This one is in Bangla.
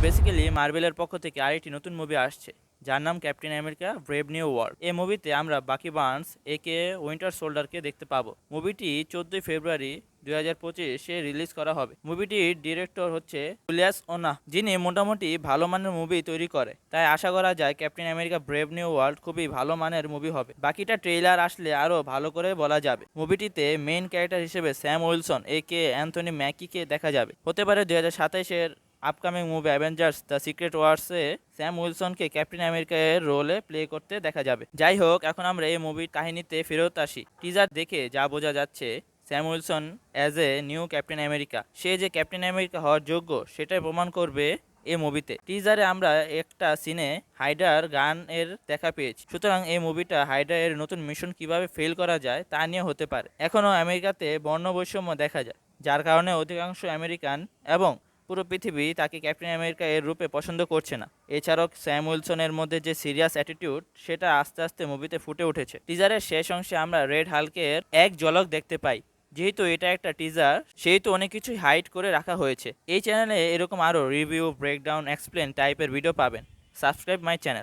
বেসিক্যালি মার্বেলের পক্ষ থেকে আরেকটি নতুন মুভি আসছে, যার নাম captain America brave new world. এই মুভিতে আমরা বাকি বার্নস একে উইন্টার সোল্ডারকে দেখতে পাবো। মুভিটি 14 ফেব্রুয়ারি 2025-এ রিলিজ করা হবে। মুভিটির ডিরেক্টর হচ্ছে জুলিয়াস ওনা, যিনি মোটামুটি ভালো মানের মুভি তৈরি করে। তাই আশা করা যায় captain America brave new world খুবই ভালো মানের মুভি হবে। বাকিটা ট্রেইলার আসলে আরও ভালো করে বলা যাবে। মুভিটিতে মেইন ক্যারেক্টার হিসেবে স্যাম উইলসন একে অ্যান্থনি ম্যাকিকে দেখা যাবে। হতে পারে 2027-এর upcoming movie Avengers the Secret ওয়ার্সে স্যাম উইলসনকে ক্যাপ্টেন আমেরিকা এর রোলে প্লে করতে দেখা যাবে। যাই হোক, এখন আমরা এই মুভির কাহিনীতে ফেরত আসি। টিজার দেখে যা বোঝা যাচ্ছে, Sam Wilson as a new Captain America, সে যে ক্যাপ্টেন আমেরিকা হওয়ার যোগ্য সেটাই প্রমাণ করবে এই মুভিতে। টিজারে আমরা একটা সিনে হাইডার গান এর দেখা পেয়েছি, সুতরাং এই মুভিটা হাইডার এর নতুন মিশন কিভাবে ফেল করা যায় তা নিয়ে হতে পারে। এখনও আমেরিকাতে বর্ণ বৈষম্য দেখা যায়, যার কারণে অধিকাংশ আমেরিকান এবং পুরো পৃথিবী তাকে ক্যাপ্টেন আমেরিকা এর রূপে পছন্দ করছে না। এছাড়াও স্যাম উইলসনের মধ্যে যে সিরিয়াস অ্যাটিটিউড, সেটা আস্তে আস্তে মুভিতে ফুটে উঠেছে। টিজারের শেষ অংশে আমরা রেড হাল্কের এক ঝলক দেখতে পাই। যেহেতু এটা একটা টিজার, সেহেতু অনেক কিছুই হাইড করে রাখা হয়েছে। এই চ্যানেলে এরকম আরও রিভিউ, ব্রেকডাউন, এক্সপ্লেন টাইপের ভিডিও পাবেন। Subscribe my channel.